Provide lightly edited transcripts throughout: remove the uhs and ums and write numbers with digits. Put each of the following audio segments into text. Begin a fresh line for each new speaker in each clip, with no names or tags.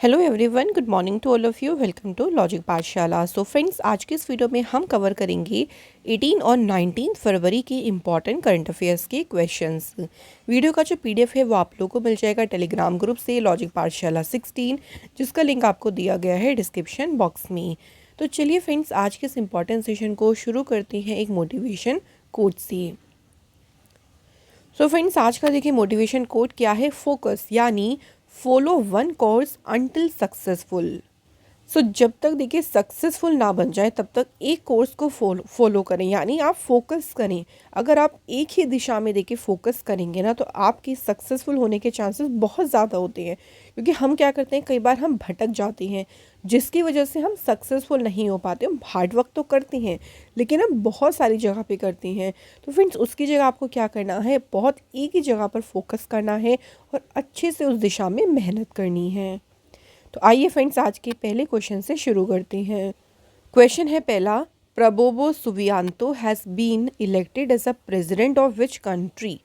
Hello everyone, good morning to all of you. Welcome to logic Pathshala. So friends, आज के इस video में हम कवर करेंगे 18 और 19 फरवरी के इम्पॉर्टेंट करंट अफेयर्स के क्वेश्चंस। वीडियो का जो पीडीएफ है वो आप लोगों को मिल जाएगा टेलीग्राम ग्रुप से लॉजिक पाठशाला 16, जिसका लिंक आपको दिया गया है डिस्क्रिप्शन बॉक्स में। तो चलिए फ्रेंड्स, आज के इस इम्पॉर्टेंट सेशन को शुरू करते हैं एक मोटिवेशन कोट से। सो फ्रेंड्स, आज का देखिए मोटिवेशन कोट क्या है। फोकस यानी follow one course until successful. So जब तक देखिए सक्सेसफुल ना बन जाए तब तक एक कोर्स को फॉलो करें, यानी आप फोकस करें। अगर आप एक ही दिशा में देखिए फोकस करेंगे ना, तो आपकी सक्सेसफुल होने के चांसेस बहुत ज़्यादा होते हैं। क्योंकि हम क्या करते हैं, कई बार हम भटक जाते हैं, जिसकी वजह से हम सक्सेसफुल नहीं हो पाते। हम हार्ड वर्क तो करते हैं, लेकिन हम बहुत सारी जगह पे करते हैं। तो फ्रेंड्स, उसकी जगह आपको क्या करना है, बहुत एक ही जगह पर फोकस करना है और अच्छे से उस दिशा में मेहनत करनी है। तो आइए फ्रेंड्स, आज के पहले क्वेश्चन से शुरू करते हैं। क्वेश्चन है पहला, Prabowo Subianto has been elected as a president of which country.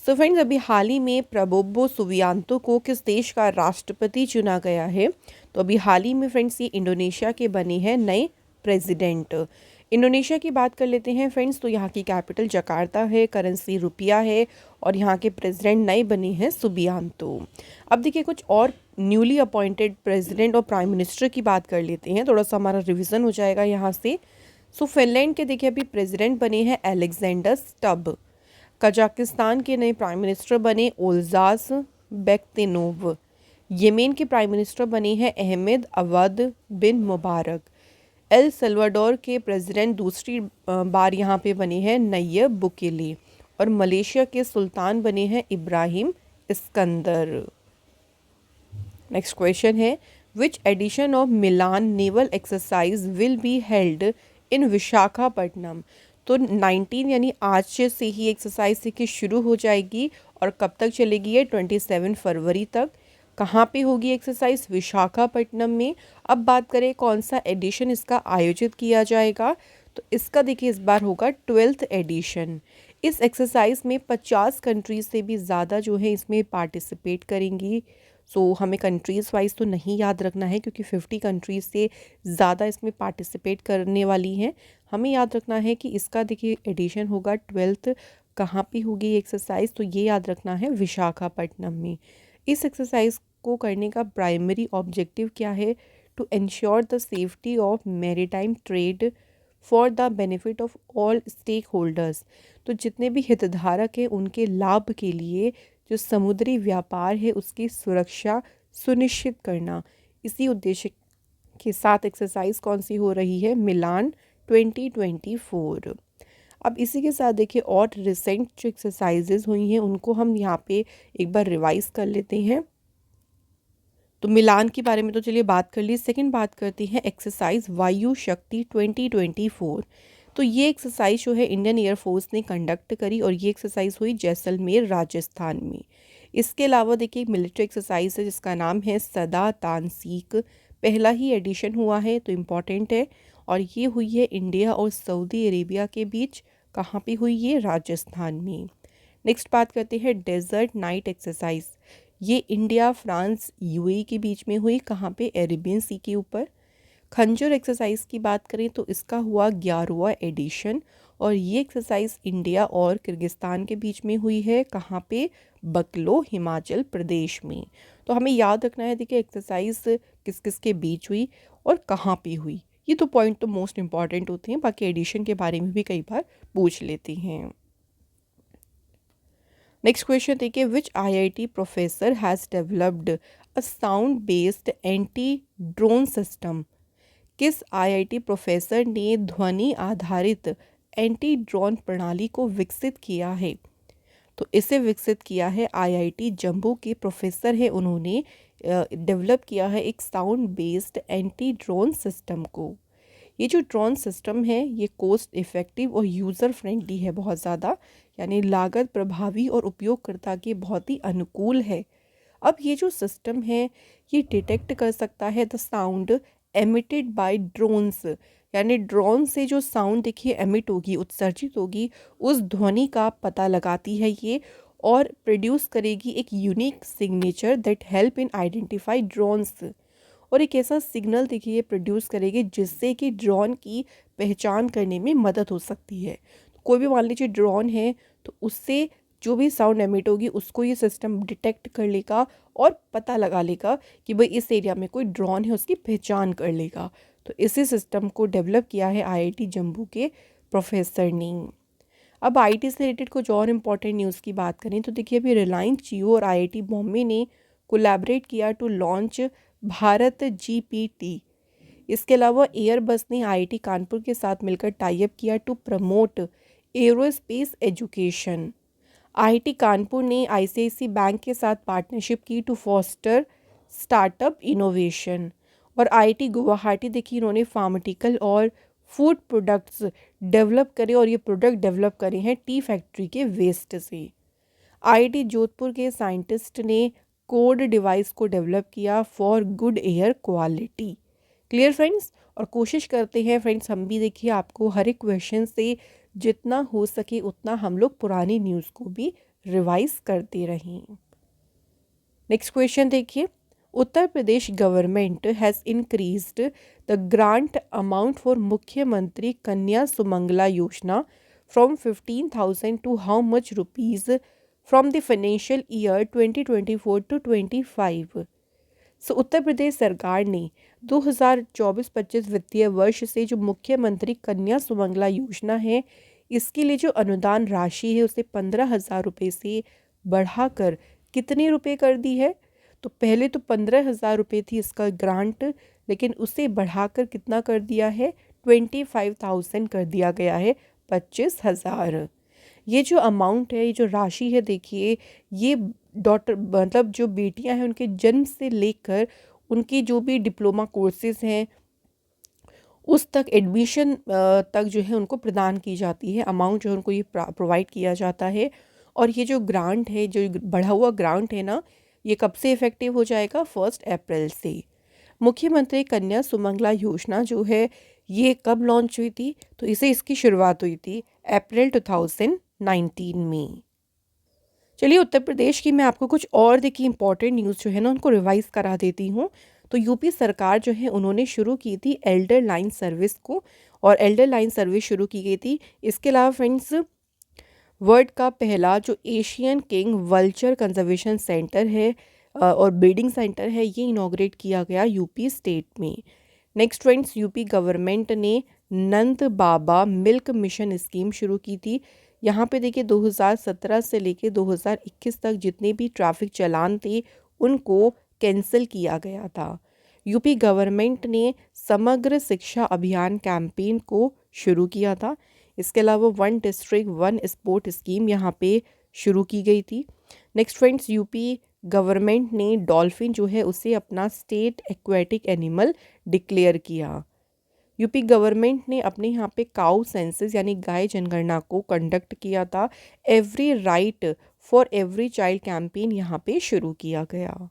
So friends, अभी हाल ही में प्रबोवो सुबियांतो को किस देश का राष्ट्रपति चुना गया है। तो अभी हाल ही में फ्रेंड्स ये इंडोनेशिया के बने हैं नए प्रेसिडेंट। इंडोनेशिया की बात कर लेते हैं फ्रेंड्स। तो यहाँ की कैपिटल जकार्ता है, करेंसी रुपया है और यहाँ के प्रेसिडेंट नए बने हैं सुबियांतो। अब देखिए कुछ और न्यूली अपॉइंटेड प्रेसिडेंट और प्राइम मिनिस्टर की बात कर लेते हैं, थोड़ा सा हमारा रिवीजन हो जाएगा यहाँ से। सो फिनलैंड के देखिए अभी प्रेसिडेंट बने हैं अलेक्जेंडर स्टब। कजाकिस्तान के नए प्राइम मिनिस्टर बने ओल्जास बेक्तिनोव। यमेन के प्राइम मिनिस्टर बने हैं अहमद अवद बिन मुबारक। एल सल्वाडोर के प्रेसिडेंट दूसरी बार यहाँ पे बने हैं नय्यब बुकेले। और मलेशिया के सुल्तान बने हैं इब्राहिम इस्कंदर। नेक्स्ट क्वेश्चन है, which edition of Milan naval exercise will be held in Visakhapatnam. तो 19 यानी आज से ही एक्सरसाइज देखिए शुरू हो जाएगी और कब तक चलेगी है, 27 फरवरी तक। कहाँ पे होगी एक्सरसाइज, विशाखापट्टनम में। अब बात करें कौन सा एडिशन इसका आयोजित किया जाएगा, तो इसका देखिए इस बार होगा 12th एडिशन। इस एक्सरसाइज में 50 कंट्रीज से भी ज़्यादा जो है इसमें पार्टिसिपेट करेंगी। सो हमें कंट्रीज़ वाइज तो नहीं याद रखना है, क्योंकि 50 कंट्रीज़ से ज़्यादा इसमें पार्टिसिपेट करने वाली हैं। हमें याद रखना है कि इसका देखिए एडिशन होगा 12th। कहाँ पे होगी ये एक्सरसाइज, तो ये याद रखना है विशाखापट्टनम में। इस एक्सरसाइज को करने का प्राइमरी ऑब्जेक्टिव क्या है, to ensure the safety of maritime trade for the benefit of all stakeholders. तो जितने भी हितधारक हैं उनके लाभ के लिए जो समुद्री व्यापार है उसकी सुरक्षा सुनिश्चित करना। इसी उद्देश्य के साथ एक्सरसाइज कौन सी हो रही है, मिलान 2024। अब इसी के साथ देखिए और रिसेंट जो एक्सरसाइजेज हुई हैं उनको हम यहाँ पे एक बार रिवाइज कर लेते हैं। तो मिलान के बारे में तो चलिए बात कर ली। सेकंड बात करते हैं एक्सरसाइज वायु शक्ति 2024। तो ये एक्सरसाइज जो है इंडियन एयरफोर्स ने कंडक्ट करी और ये एक्सरसाइज हुई जैसलमेर राजस्थान में। इसके अलावा देखिए एक मिलिट्री एक्सरसाइज है जिसका नाम है सदा तानसीक। पहला ही एडिशन हुआ है तो इम्पॉर्टेंट है, और ये हुई है इंडिया और सऊदी अरेबिया के बीच। कहाँ पे हुई ये, राजस्थान में। नेक्स्ट बात करते हैं डेजर्ट नाइट एक्सरसाइज। ये इंडिया फ्रांस यूएई के बीच में हुई। कहाँ पे, अरेबियन सी के ऊपर। खंजर एक्सरसाइज की बात करें तो इसका हुआ 11वां एडिशन, और ये एक्सरसाइज इंडिया और किर्गिस्तान के बीच में हुई है। कहाँ पे, बकलो हिमाचल प्रदेश में। तो हमें याद रखना है देखिए एक्सरसाइज किस किस के बीच हुई और कहाँ पे हुई। ये तो पॉइंट तो मोस्ट इंपॉर्टेंट होते हैं, बाकी एडिशन के बारे में भी कई बार पूछ लेते हैं। नेक्स्ट क्वेश्चन देखिए, विच IIT professor has developed a sound based anti drone system. किस आईआईटी प्रोफेसर ने ध्वनि आधारित एंटी ड्रोन प्रणाली को विकसित किया है। तो इसे विकसित किया है आईआईटी जम्मू के प्रोफेसर है, उन्होंने डेवलप किया है एक sound based anti drone system को। ये जो ड्रोन सिस्टम है ये कोस्ट इफ़ेक्टिव और यूज़र फ्रेंडली है बहुत ज़्यादा, यानी लागत प्रभावी और उपयोगकर्ता के बहुत ही अनुकूल है। अब ये जो सिस्टम है ये डिटेक्ट कर सकता है the sound emitted by drones, यानी ड्रोन से जो साउंड देखिए एमिट होगी, उत्सर्जित होगी, उस ध्वनि का पता लगाती है ये, और प्रोड्यूस करेगी एक unique signature that help in identify drones. और एक ऐसा सिग्नल देखिए प्रोड्यूस करेगी जिससे कि ड्रोन की पहचान करने में मदद हो सकती है। कोई भी मान लीजिए ड्रोन है तो उससे जो भी साउंड एमिट होगी उसको ये सिस्टम डिटेक्ट कर लेगा और पता लगा लेगा कि भाई इस एरिया में कोई ड्रोन है, उसकी पहचान कर लेगा। तो इसी सिस्टम को डेवलप किया है आईआईटी जम्मू के प्रोफेसर ने। अब आईटी से रिलेटेड कुछ और इम्पोर्टेंट न्यूज़ की बात करें तो देखिए अभी रिलायंस जियो और आईआईटी बॉम्बे ने कोलैबोरेट किया टू लॉन्च भारत जीपीटी। इसके अलावा एयरबस ने आईआईटी कानपुर के साथ मिलकर टाई अप किया to promote aerospace education. IIT Kanpur ने आईसीआईसी बैंक के साथ पार्टनरशिप की टू फॉस्टर स्टार्टअप इनोवेशन। और आईआईटी गुवाहाटी देखिए इन्होंने फार्मास्यूटिकल और फूड प्रोडक्ट्स डेवलप करे और ये प्रोडक्ट डेवलप करे हैं टी फैक्ट्री के वेस्ट से। आईआईटी जोधपुर के साइंटिस्ट ने कोड डिवाइस को डेवलप किया for good air quality. Clear friends. और कोशिश करते हैं फ्रेंड्स हम भी देखिए आपको हर एक क्वेश्चन से जितना हो सके उतना हम लोग पुरानी न्यूज़ को भी रिवाइज करते रहें। नेक्स्ट क्वेश्चन देखिए, Uttar Pradesh government has increased the grant amount for Mukhyamantri Kanya Sumangala Yojana from 15,000 to how much rupees from the financial year 2024 to 25। So Uttar Pradesh सरकार ने 2024-25 वित्तीय वर्ष से जो मुख्यमंत्री कन्या सुमंगला योजना है इसके लिए जो अनुदान राशि है उसे 15,000 रुपये से बढ़ाकर कितने रुपए कर दी है। तो पहले तो 15,000 रुपये थी इसका ग्रांट, लेकिन उसे बढ़ाकर कितना कर दिया है 25,000 कर दिया गया है, 25,000। ये जो अमाउंट है, ये जो राशि है देखिए, ये डॉटर मतलब जो बेटियां हैं उनके जन्म से लेकर उनकी जो भी डिप्लोमा कोर्सेज हैं उस तक एडमिशन तक जो है उनको प्रदान की जाती है। अमाउंट जो है उनको ये प्रोवाइड किया जाता है। और ये जो ग्रांट है, जो बढ़ा हुआ ग्रांट है ना, ये कब से इफ़ेक्टिव हो जाएगा 1 अप्रैल से। मुख्यमंत्री कन्या सुमंगला योजना जो है ये कब लॉन्च हुई थी, तो इसे इसकी शुरुआत हुई थी अप्रैल 2019 में। चलिए उत्तर प्रदेश की मैं आपको कुछ और देखिए इंपॉर्टेंट न्यूज़ जो है ना उनको रिवाइज करा देती हूँ। तो यूपी सरकार जो है उन्होंने शुरू की थी एल्डर लाइन सर्विस को, और एल्डर लाइन सर्विस शुरू की गई थी। इसके अलावा फ्रेंड्स वर्ल्ड का पहला जो Asian king vulture conservation centre है और ब्रीडिंग सेंटर है ये इनॉग्रेट किया गया यूपी स्टेट में। नेक्स्ट फ्रेंड्स, यूपी गवर्नमेंट ने नंद बाबा मिल्क मिशन स्कीम शुरू की थी। यहाँ पे देखिए 2017 से लेके 2021 तक जितने भी ट्रैफिक चालान थे उनको कैंसिल किया गया था। यूपी गवर्नमेंट ने समग्र शिक्षा अभियान कैंपेन को शुरू किया था। इसके अलावा 1 डिस्ट्रिक्ट 1 स्पोर्ट स्कीम यहाँ पे शुरू की गई थी। नेक्स्ट फ्रेंड्स, यूपी गवर्नमेंट ने डॉल्फिन जो है उसे अपना स्टेट एक्वेटिक एनिमल डिक्लेयर किया। यूपी गवर्नमेंट ने अपने यहाँ पे काउ सेंसस यानी गाय जनगणना को कंडक्ट किया था। Every right for every child campaign यहाँ पे शुरू किया गया।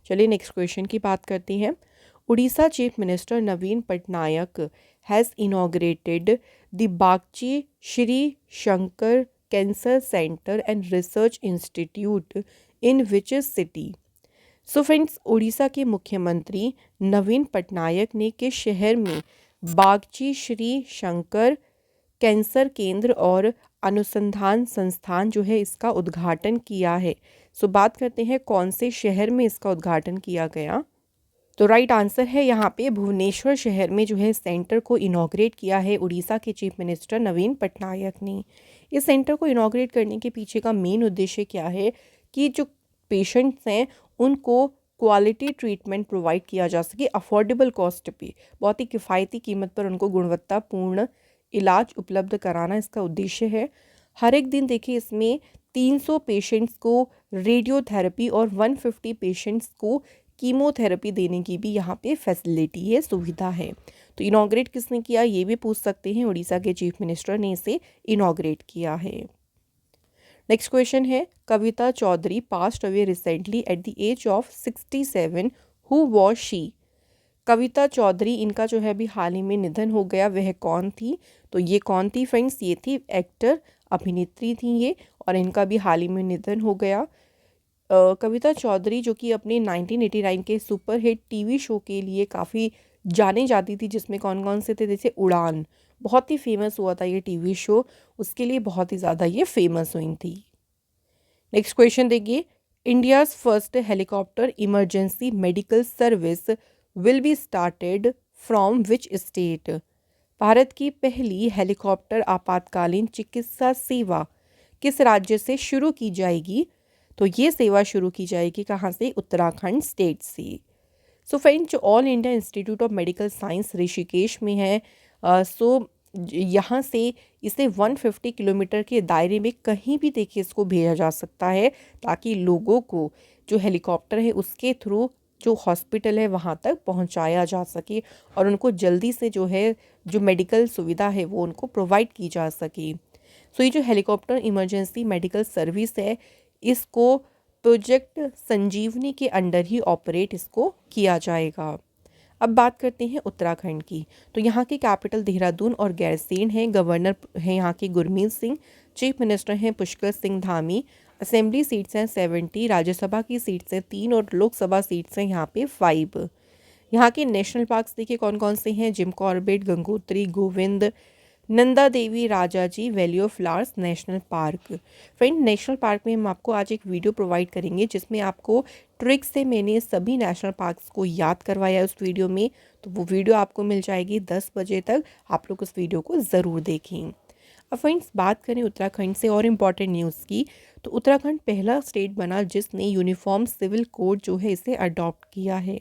चलिए नेक्स्ट क्वेश्चन की बात करते हैं। Orissa chief minister Naveen Patnaik has inaugurated the Bagchi Shri Shankar cancer centre and research institute in which city. So friends, Orissa के मुख्यमंत्री नवीन पटनायक ने किस शहर में बागची श्री शंकर कैंसर केंद्र और अनुसंधान संस्थान जो है इसका उद्घाटन किया है। सो बात करते हैं कौन से शहर में इसका उद्घाटन किया गया। तो राइट आंसर है यहाँ पे भुवनेश्वर शहर में जो है सेंटर को इनॉग्रेट किया है उड़ीसा के चीफ मिनिस्टर नवीन पटनायक ने। इस सेंटर को इनॉग्रेट करने के पीछे का मेन उद्देश्य क्या है कि जो पेशेंट्स हैं उनको क्वालिटी ट्रीटमेंट प्रोवाइड किया जा सके अफोर्डेबल कॉस्ट पे, बहुत ही किफ़ायती कीमत पर उनको गुणवत्तापूर्ण इलाज उपलब्ध कराना इसका उद्देश्य है। हर एक दिन देखिए इसमें 300 पेशेंट्स को रेडियोथेरेपी और 150 पेशेंट्स को कीमोथेरेपी देने की भी यहाँ पे फैसिलिटी है, सुविधा है। तो इनॉग्रेट किसने किया ये भी पूछ सकते हैं, उड़ीसा के चीफ मिनिस्टर ने इसे इनॉग्रेट किया है। नेक्स्ट क्वेश्चन है, Kavita Chaudhary passed away recently at the age of 67, who was she. Kavita Chaudhary इनका जो है अभी हाल ही में निधन हो गया, वह कौन थी। तो ये कौन थी फ्रेंड्स, ये थी एक्टर अभिनेत्री थी ये, और इनका भी हाल ही में निधन हो गया। कविता चौधरी जो कि अपने 1989 के सुपरहिट टीवी शो के लिए काफ़ी जाने जाती थी, जिसमें कौन कौन से थे, जैसे उड़ान, बहुत ही फेमस हुआ था ये टीवी शो, उसके लिए बहुत ही ज़्यादा ये फेमस हुई थी। नेक्स्ट क्वेश्चन देखिए, India's first helicopter emergency medical service will be started from which state. Bharat की पहली हेलीकॉप्टर आपातकालीन चिकित्सा सेवा किस राज्य से शुरू की जाएगी? तो ये सेवा शुरू की जाएगी कहाँ से? उत्तराखंड स्टेट से। सो फ्रेंड्स, जो all India institute of medical science Rishikesh में है, यहाँ से इसे 150 किलोमीटर के दायरे में कहीं भी देखिए इसको भेजा जा सकता है, ताकि लोगों को जो हेलीकॉप्टर है उसके थ्रू जो हॉस्पिटल है वहाँ तक पहुँचाया जा सके और उनको जल्दी से जो है जो मेडिकल सुविधा है वो उनको प्रोवाइड की जा सके। सो ये जो हेलीकॉप्टर इमरजेंसी मेडिकल सर्विस है, इसको प्रोजेक्ट संजीवनी के अंडर ही ऑपरेट इसको किया जाएगा। अब बात करते हैं उत्तराखंड की। तो यहाँ की कैपिटल देहरादून और गैरसैंण है। गवर्नर हैं यहाँ के गुरमीत सिंह, चीफ मिनिस्टर हैं पुष्कर सिंह धामी। असेंबली सीट्स हैं 70, राज्यसभा की सीट्स हैं 3 और लोकसभा सीट्स हैं यहाँ पे 5। यहाँ के नेशनल पार्क्स देखिए कौन कौन से हैं, Jim Corbett, Gangotri, Govind, Nanda Devi, Rajaji, valley of flowers national park. Friend, national park में हम आपको आज एक वीडियो प्रोवाइड करेंगे जिसमें आपको ट्रिक से मैंने सभी नेशनल पार्क्स को याद करवाया है उस वीडियो में। तो वो वीडियो आपको मिल जाएगी 10 बजे तक, आप लोग उस वीडियो को ज़रूर देखें। अब फ्रेंड्स, बात करें उत्तराखंड से और इम्पॉर्टेंट न्यूज़ की, तो उत्तराखंड पहला स्टेट बना जिसने यूनिफॉर्म सिविल कोड जो है इसे अडॉप्ट किया है।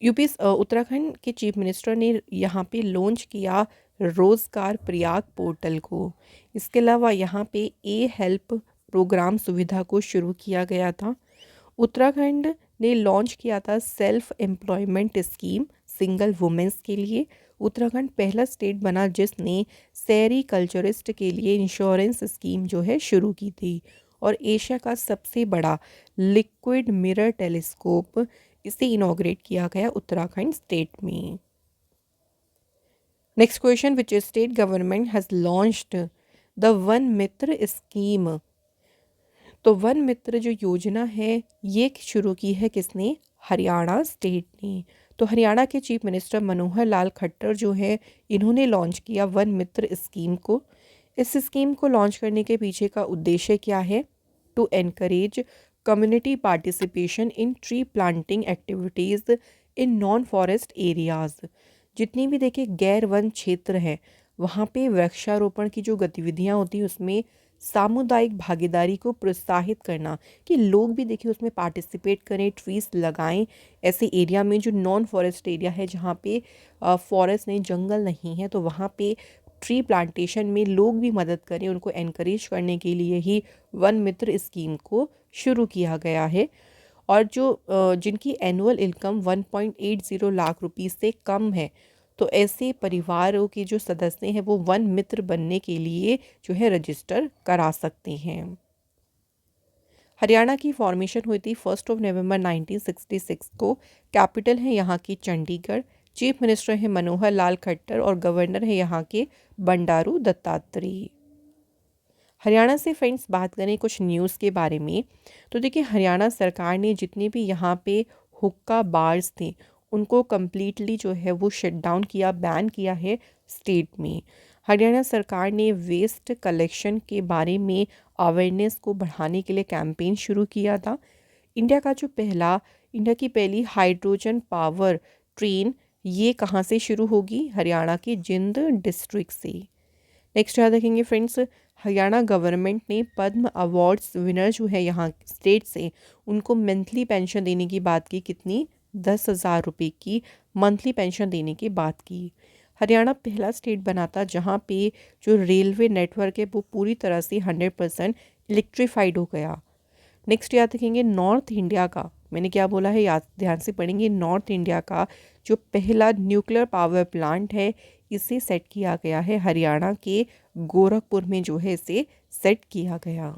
उत्तराखंड के चीफ मिनिस्टर ने यहाँ पे लॉन्च किया रोज़गार प्रयाग पोर्टल को। इसके अलावा यहाँ पे ए हेल्प प्रोग्राम सुविधा को शुरू किया गया था। उत्तराखंड ने लॉन्च किया था self employment scheme single women's के लिए। उत्तराखंड पहला स्टेट बना जिसने सेरी कल्चरिस्ट के लिए इंश्योरेंस स्कीम जो है शुरू की थी। और एशिया का सबसे बड़ा लिक्विड मिरर टेलीस्कोप इसे इनॉग्रेट किया गया उत्तराखंड स्टेट में। Next question, which state government has launched the one Mitra scheme. तो वन मित्र जो योजना है ये शुरू की है किसने? हरियाणा स्टेट ने। तो हरियाणा के चीफ मिनिस्टर मनोहर लाल खट्टर जो है इन्होंने लॉन्च किया वन मित्र स्कीम को। इस स्कीम को लॉन्च करने के पीछे का उद्देश्य क्या है? To encourage community participation in tree planting activities in non forest areas. जितनी भी देखिए गैर वन क्षेत्र हैं वहाँ पे वृक्षारोपण की जो गतिविधियाँ होती हैं उसमें सामुदायिक भागीदारी को प्रोत्साहित करना, कि लोग भी देखिए उसमें पार्टिसिपेट करें, ट्रीज लगाएं ऐसे एरिया में जो नॉन फॉरेस्ट एरिया है, जहाँ पे फॉरेस्ट नहीं, जंगल नहीं है, तो वहाँ पे ट्री प्लांटेशन में लोग भी मदद करें। उनको एनकरेज करने के लिए ही वन मित्र स्कीम को शुरू किया गया है। और जो जिनकी एनुअल इनकम 1.80 लाख रुपीस से कम है, तो ऐसे परिवारों के जो सदस्य हैं वो वन मित्र बनने के लिए जो है रजिस्टर करा सकते हैं। हरियाणा की फॉर्मेशन हुई थी 1 नवंबर 1966 को। कैपिटल है यहाँ की चंडीगढ़। चीफ मिनिस्टर है मनोहर लाल खट्टर और गवर्नर है यहाँ के बंडारू दत्तात्रेय। हरियाणा से फ्रेंड्स बात करें कुछ न्यूज़ के बारे में, तो देखिए हरियाणा सरकार ने जितने भी यहाँ पे हुक्का बार्स थे उनको कम्प्लीटली जो है वो शट डाउन किया, बैन किया है स्टेट में। हरियाणा सरकार ने वेस्ट कलेक्शन के बारे में अवेयरनेस को बढ़ाने के लिए कैंपेन शुरू किया था। इंडिया की पहली हाइड्रोजन पावर ट्रेन ये कहाँ से शुरू होगी? हरियाणा के जिंद डिस्ट्रिक्ट से। नेक्स्ट याद रखेंगे फ्रेंड्स, हरियाणा गवर्नमेंट ने पद्म अवार्ड्स विनर जो है यहाँ स्टेट से उनको मंथली पेंशन देने की बात की। कितनी? 10,000 रुपये की मंथली पेंशन देने की बात की। हरियाणा पहला स्टेट बना था जहाँ पे जो रेलवे नेटवर्क है वो पूरी तरह से 100% इलेक्ट्रीफाइड हो गया। नेक्स्ट याद रखेंगे नॉर्थ इंडिया का, मैंने क्या बोला है याद ध्यान से पढ़ेंगे, नॉर्थ इंडिया का जो पहला न्यूक्लियर पावर प्लांट है इसे सेट किया गया है हरियाणा के गोरखपुर में जो है इसे सेट किया गया।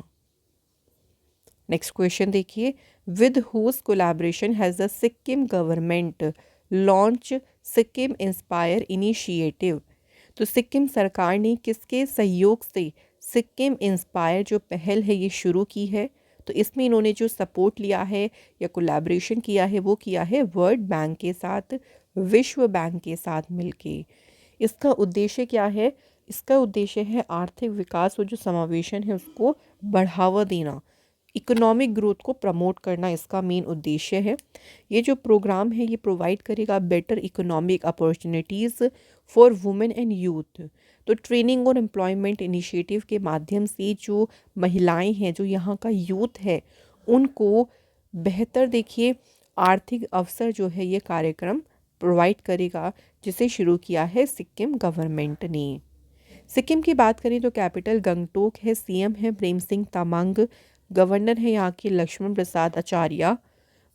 नेक्स्ट क्वेश्चन देखिए, with whose collaboration has the Sikkim government launch Sikkim inspire initiative. तो सिक्किम सरकार ने किसके सहयोग से सिक्किम इंस्पायर जो पहल है ये शुरू की है? तो इसमें इन्होंने जो सपोर्ट लिया है या कोलैबोरेशन किया है वो किया है वर्ल्ड बैंक के साथ, विश्व बैंक के साथ मिलके। इसका उद्देश्य क्या है? इसका उद्देश्य है आर्थिक विकास और जो समावेशन है उसको बढ़ावा देना, इकोनॉमिक ग्रोथ को प्रमोट करना इसका मेन उद्देश्य है। ये जो प्रोग्राम है ये प्रोवाइड करेगा better economic opportunities for women and youth. तो ट्रेनिंग और एम्प्लॉयमेंट इनिशिएटिव के माध्यम से जो महिलाएं हैं, जो यहाँ का यूथ है, उनको बेहतर देखिए आर्थिक अवसर जो है ये कार्यक्रम प्रोवाइड करेगा, जिसे शुरू किया है सिक्किम गवर्नमेंट ने। सिक्किम की बात करें तो कैपिटल गंगटोक है, सीएम है प्रेम सिंह तमांग, गवर्नर है यहाँ के लक्ष्मण प्रसाद आचार्य।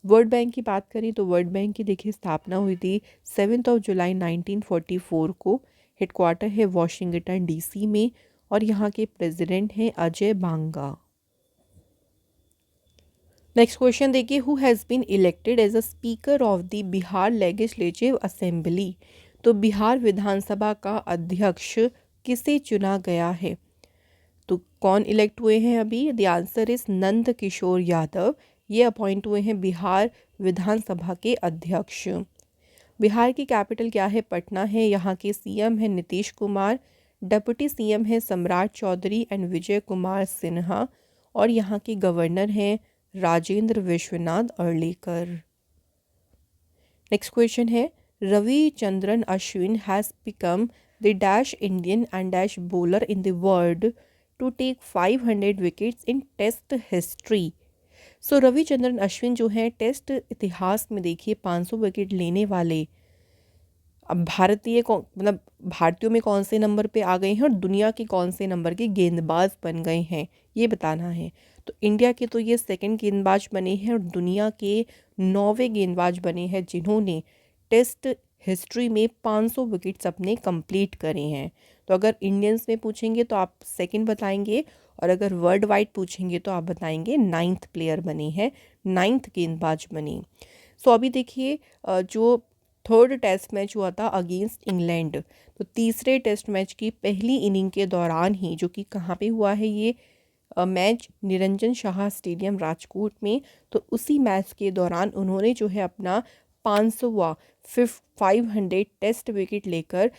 वर्ल्ड बैंक की बात करें तो वर्ल्ड बैंक की देखिए स्थापना हुई थी 7 जुलाई 1944 को। हेडक्वार्टर है वॉशिंगटन डीसी में और यहाँ के प्रेसिडेंट हैं अजय बांगा। नेक्स्ट क्वेश्चन देखिए, who has been elected as a speaker of the Bihar legislative assembly. तो बिहार विधानसभा का अध्यक्ष किसे चुना गया है? तो कौन इलेक्ट हुए हैं अभी? The answer is Nand Kishore Yadav. ये अपॉइंट हुए हैं बिहार विधानसभा के अध्यक्ष। बिहार की कैपिटल क्या है? पटना है। यहाँ के सीएम है नीतीश कुमार, डिप्टी सीएम है सम्राट चौधरी एंड विजय कुमार सिन्हा, और यहाँ के गवर्नर हैं राजेंद्र विश्वनाथ अर्लेकर। नेक्स्ट क्वेश्चन है, Ravichandran Ashwin has become the dash Indian and dash bowler in the world to take 500 wickets in test history. So Ravichandran Ashwin जो हैं टेस्ट इतिहास में देखिए 500 विकेट लेने वाले अब मतलब भारतीयों में कौन से नंबर पे आ गए हैं और दुनिया के कौन से नंबर के गेंदबाज बन गए हैं, ये बताना है। तो इंडिया के तो ये सेकंड गेंदबाज बने हैं और दुनिया के 9वें गेंदबाज बने हैं जिन्होंने टेस्ट हिस्ट्री में 500 विकेट्स अपने कंप्लीट करे हैं। तो अगर इंडियंस में पूछेंगे तो आप सेकंड बताएंगे, और अगर वर्ल्ड वाइड पूछेंगे तो आप बताएंगे 9th प्लेयर बने हैं, 9th गेंदबाज बने। सो अभी देखिए जो थर्ड टेस्ट मैच हुआ था अगेंस्ट इंग्लैंड, तो तीसरे टेस्ट मैच की पहली इनिंग के दौरान ही, जो कि कहाँ पे हुआ है ये मैच, निरंजन शाह स्टेडियम राजकोट में, तो उसी मैच के दौरान उन्होंने जो है अपना 500वां 500 टेस्ट विकेट लेकर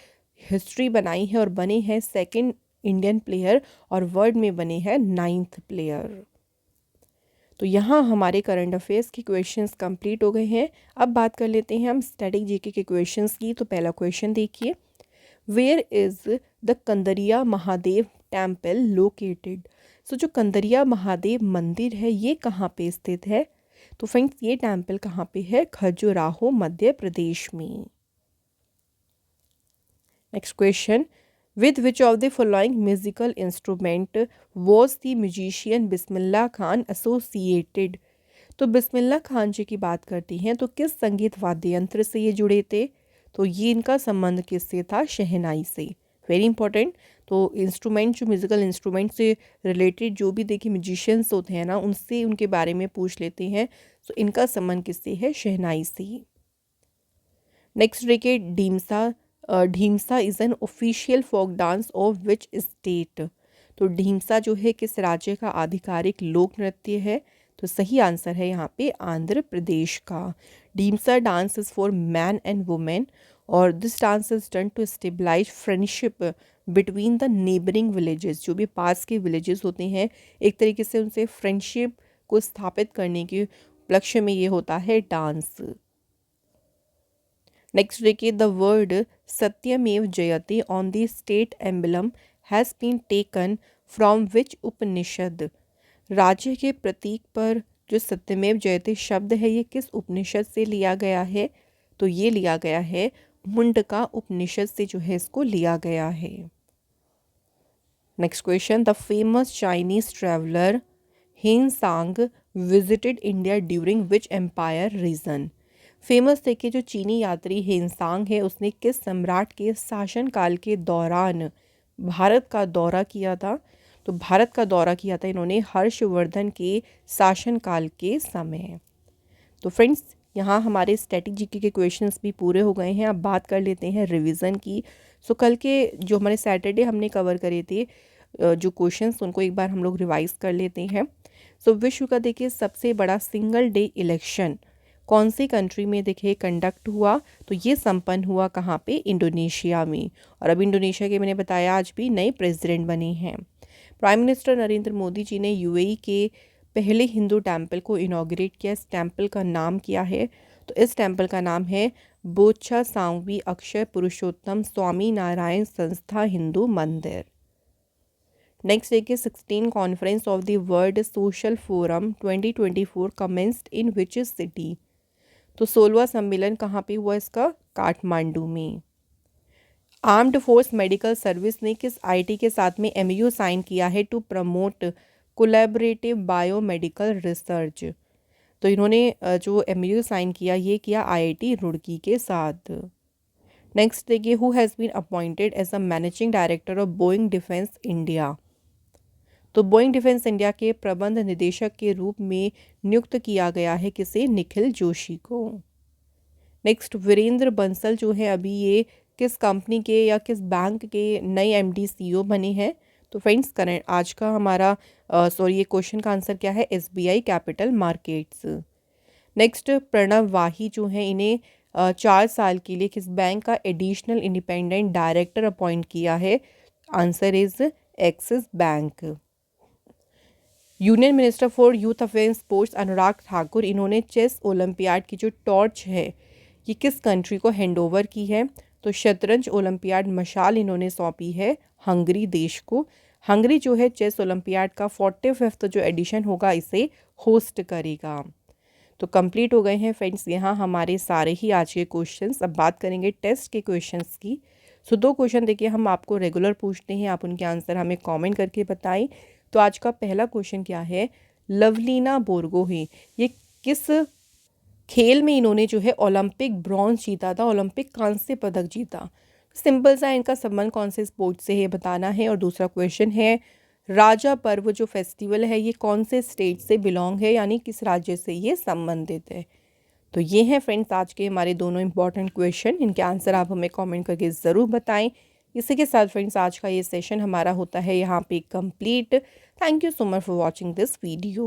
हिस्ट्री बनाई है और बने हैं सेकंड इंडियन प्लेयर और वर्ल्ड में बने हैं 9th प्लेयर। तो यहाँ हमारे करंट अफेयर्स के क्वेश्चंस कंप्लीट हो गए हैं। अब बात कर लेते हैं हम स्टैटिक जीके के क्वेश्चंस की। तो पहला क्वेश्चन देखिए, where is the Kandariya Mahadev temple located. So जो कंदरिया महादेव मंदिर है ये कहाँ पे स्थित है? तो फ्रेंड्स ये टेम्पल कहाँ पे है? खजुराहो मध्य प्रदेश में। Next question, with which of the following musical instrument was the musician Bismillah Khan associated। तो बिस्मिल्लाह खान जी की बात करती हैं तो किस संगीत वाद्य यंत्र से ये जुड़े थे? तो ये इनका संबंध किससे था? शहनाई से। Very important. तो इंस्ट्रूमेंट, जो म्यूज़िकल इंस्ट्रूमेंट से रिलेटेड जो भी देखिए म्यूजिशियंस होते हैं ना, उनसे उनके बारे में पूछ लेते हैं। तो इनका संबंध किससे है? शहनाई से। नेक्स्ट देखिए, Dhimsa is an official folk dance of which state. तो ढीमसा जो है किस राज्य का आधिकारिक लोक नृत्य है? तो सही आंसर है यहाँ पे आंध्र प्रदेश का। Dhimsa dance is for man and women और this dance is done to stabilize friendship between the neighbouring villages. जो भी पास के विलेजेस होते हैं, एक तरीके से उनसे फ्रेंडशिप को स्थापित करने के उपलक्ष्य में ये होता है डांस। नेक्स्ट देखिए, the word Satyameva Jayate on the state emblem has been taken from which Upanishad. राज्य के प्रतीक पर जो सत्यमेव जयते शब्द है ये किस उपनिषद से लिया गया है? तो ये लिया गया है मुंडका उपनिषद से जो है इसको लिया गया है। Next question, the famous Chinese traveller Hiuen Tsang visited India during which empire region. Famous देखिए जो चीनी यात्री हेनसांग है उसने किस सम्राट के शासनकाल के दौरान भारत का दौरा किया था? तो भारत का दौरा किया था इन्होंने हर्षवर्धन के शासनकाल के समय। तो फ्रेंड्स यहाँ हमारे स्टैटिक जीके के क्वेश्चंस भी पूरे हो गए हैं। अब बात कर लेते हैं रिवीजन की। सो कल के जो हमारे सैटरडे हमने कवर करे थे जो क्वेश्चंस, उनको एक बार हम लोग रिवाइज कर लेते हैं। सो विश्व का देखिए सबसे बड़ा सिंगल डे इलेक्शन कौन सी कंट्री में देखिए कंडक्ट हुआ, तो ये संपन्न हुआ कहाँ पे, इंडोनेशिया में। और अब इंडोनेशिया के मैंने बताया आज भी नए प्रेसिडेंट बने हैं। प्राइम मिनिस्टर नरेंद्र मोदी जी ने यूएई के पहले हिंदू टेम्पल को इनॉग्रेट किया। इस टेम्पल का नाम क्या है, तो इस टेम्पल का नाम है बोच्छा सांवी अक्षय पुरुषोत्तम स्वामी नारायण संस्था हिंदू मंदिर। नेक्स्ट देखिए 16 conference of the world social forum 2024 commenced in which city, तो 16वां सम्मेलन कहाँ पे हुआ इसका, काठमांडू में। आर्म्ड फोर्स मेडिकल सर्विस ने किस आईटी के साथ में एमयू साइन किया है to promote collaborative biomedical research, तो इन्होंने जो एमयू साइन किया ये किया आईआईटी रुड़की के साथ। नेक्स्ट देखिए who has been appointed as a managing director of Boeing defence India, तो बोइंग डिफेंस इंडिया के प्रबंध निदेशक के रूप में नियुक्त किया गया है किसे, निखिल जोशी को। नेक्स्ट वीरेंद्र बंसल जो है अभी ये किस कंपनी के या किस बैंक के नए एमडी सीईओ बने हैं, तो फ्रेंड्स करें आज का हमारा ये क्वेश्चन का आंसर क्या है, SBI capital markets. Next Pranav Vahi जो है इन्हें 4 साल के लिए किस बैंक का एडिशनल इंडिपेंडेंट डायरेक्टर अपॉइंट किया है, answer is Axis bank. Union minister for youth affairs sports Anurag Thakur इन्होंने चेस ओलंपियाड की जो टॉर्च है ये किस कंट्री को हैंडओवर की है, तो शतरंज ओलंपियाड मशाल इन्होंने सौंपी है हंगरी देश को। हंगरी जो है चेस ओलंपियाड का 45वां जो एडिशन होगा इसे होस्ट करेगा। तो कंप्लीट हो गए हैं फ्रेंड्स यहाँ हमारे सारे ही आज के क्वेश्चंस। अब बात करेंगे टेस्ट के क्वेश्चंस की। सो 2 क्वेश्चन देखिए हम आपको रेगुलर पूछते हैं, आप उनके आंसर हमें कमेंट करके बताएं। तो आज का पहला क्वेश्चन क्या है, लवलीना बोरगोहेन ये किस खेल में इन्होंने जो है ओलंपिक ब्रॉन्ज जीता था, ओलंपिक कांस्य पदक जीता। सिंपल सा इनका संबंध कौन से स्पोर्ट से है बताना है। और दूसरा क्वेश्चन है राजा पर्व जो फेस्टिवल है ये कौन से स्टेट से बिलोंग है, यानी किस राज्य से ये संबंधित है। तो ये हैं फ्रेंड्स आज के हमारे दोनों इंपॉर्टेंट क्वेश्चन, इनके आंसर आप हमें कमेंट करके ज़रूर बताएं। इसी के साथ फ्रेंड्स आज का ये सेशन हमारा होता है यहाँ पे complete. Thank you so much for watching this video.